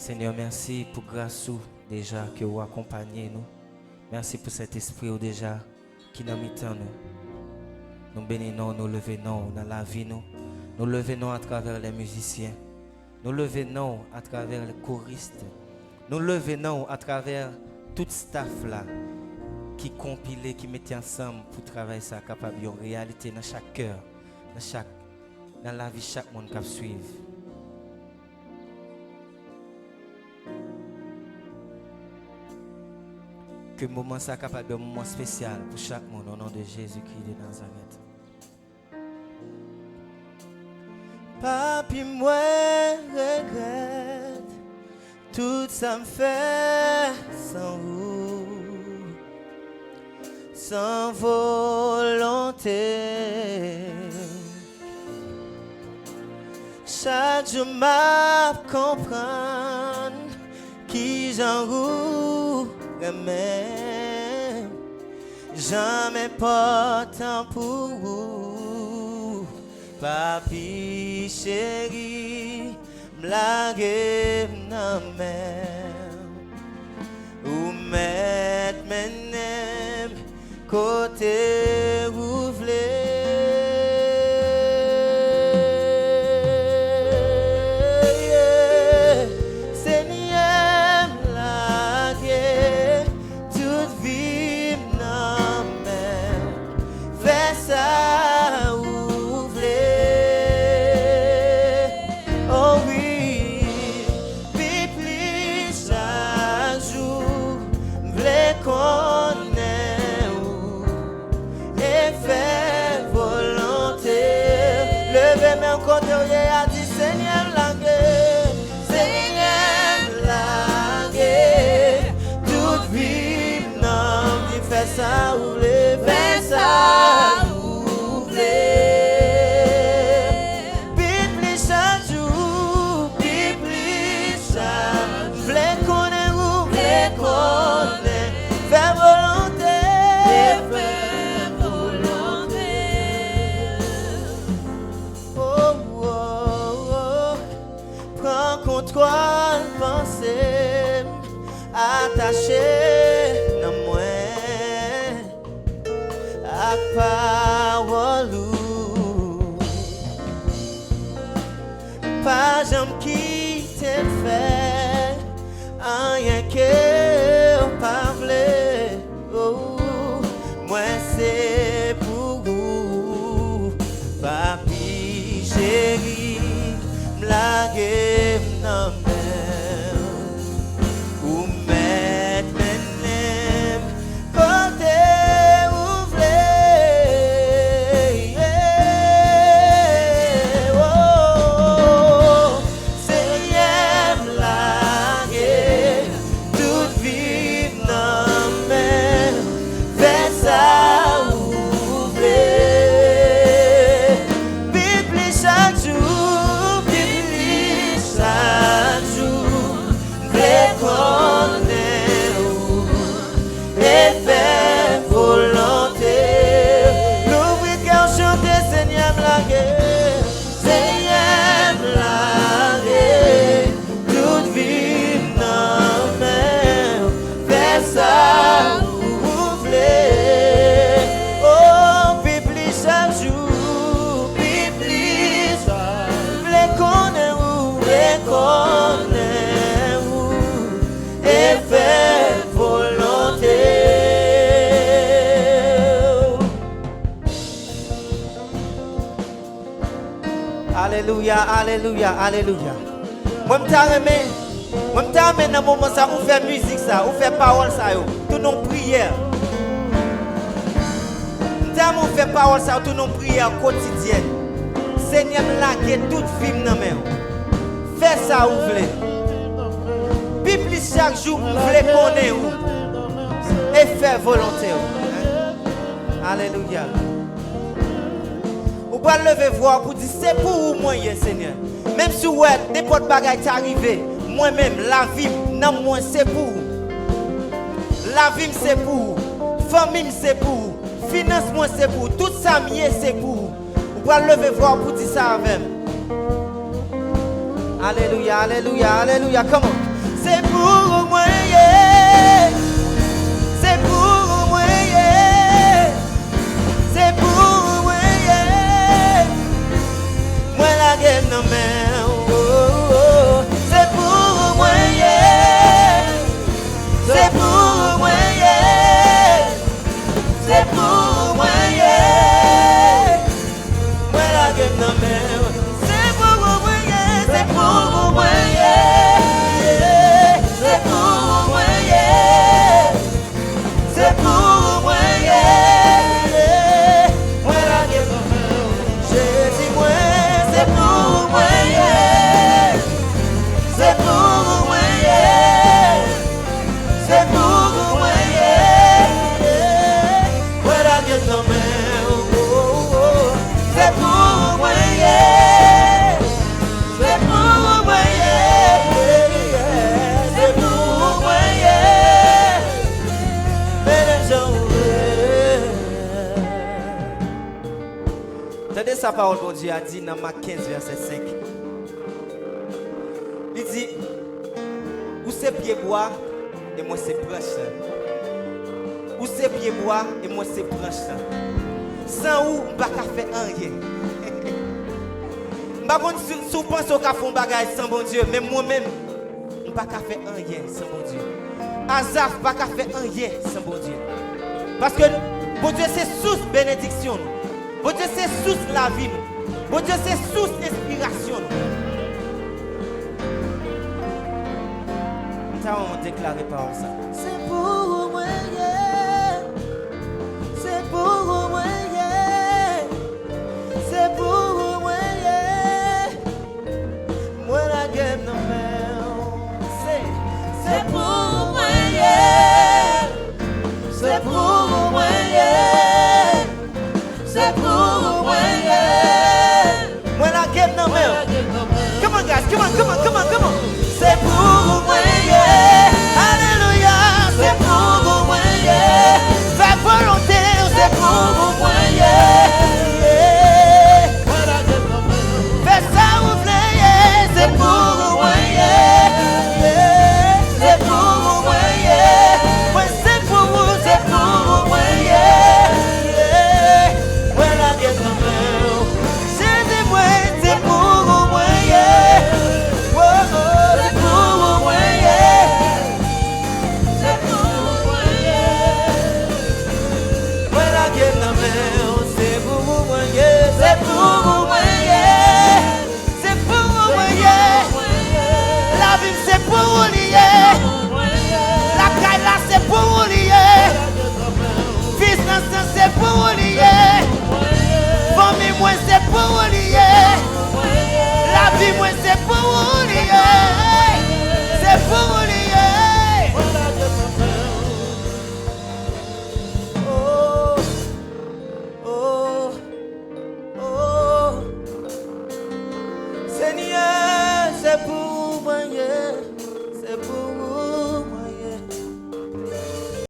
Seigneur, merci pour grâce déjà que vous accompagnez nous. Merci pour cet esprit déjà qui nous met en nous. Nous bénissons, nous levons dans la vie nous. Nous levons à travers les musiciens. Nous levons à travers les choristes. Nous levons à travers tout staff là qui compilé, qui mettait ensemble pour travailler ça capable de réalité dans chaque cœur, dans la vie chaque monde qui suit. Que le moment soit capable de moment spécial pour chaque monde au nom de Jésus-Christ de Nazareth. Papi, moi regrette tout ça me fait sans vous, sans volonté. Chaque jour m'a comprendre qui j'en roule. Jamais pas tant pour vous, papi chéri, blague nan mer, ou mettre menem côté où v'lez. Ça ouvre, fais ça ouvre. Bibli chaque jour, Bibli chaque jour. V'lez connaître ou v'lez connaître, fais volonté, fais volonté. Oh, oh, oh. Prends contrôle, pensée, attaché dans moi. Parole pas jamais quitter fait rien que parler. Oh, moi c'est pour vous, papi chéri, blague non mer ou mettre menem côté. Alléluia, alléluia, alléluia. Moi m't'amène dans moment ça, on fait musique ça, on fait parole ça, tout nos prières. On fait parole ça, tout nos prières quotidiennes. Seigneur, laguer toute vie dans main. Fais ça ou voulez. Bible chaque jour, vous voulez connaître et faire volonté. Alléluia. Vous pouvez lever voir pour dire c'est pour vous, moi, Seigneur. Même si vous êtes des potes bagailles arrivés, moi-même, la vie, non, moi, c'est pour vous. La vie, c'est pour vous. Famille, c'est pour vous. Finance, moi, c'est pour vous. Tout ça, c'est pour vous. Vous pouvez lever voir pour dire ça avec. Alléluia, alléluia, alléluia. Come on. c'est pour moi, yeah. C'est pour moi, yeah. C'est pour moi, yeah. Moi la gueule non mais oh, oh. C'est pour moi, yeah. C'est pour moi, yeah. C'est pour moi, yeah. Moi la gueule non mais c'est pour moi, yeah. C'est pour moi, yeah. C'est pour moi, yeah. C'est pour moi, yeah. Moi la gueule non mais je dis moi, c'est pour moi, yeah. C'est pour moi, yeah. C'est pour moi, yeah. Moi la gueule non mais oh, oh, oh. C'est pour moi, yeah. C'est pour moi, yeah. C'est pour moi, yeah. Mais les gens, attendez sa parole, bon Dieu a dit dans Marc 15, verset 5. Il dit, où c'est pied bois et moi c'est branche. Où c'est pied bois et moi c'est branche. Sans où, je ne peux pas faire rien. Je ne sais pas si vous pensez qu'on peut faire un bagage sans bon Dieu, mais moi-même, je ne peux pas faire rien sans bon Dieu. Azaf ne peut pas faire rien sans bon Dieu. Parce que bon Dieu c'est source de bénédiction. Bon Dieu c'est source de la vie. Bon Dieu c'est source d'inspiration. Nous avons déclaré par ça. C'est pour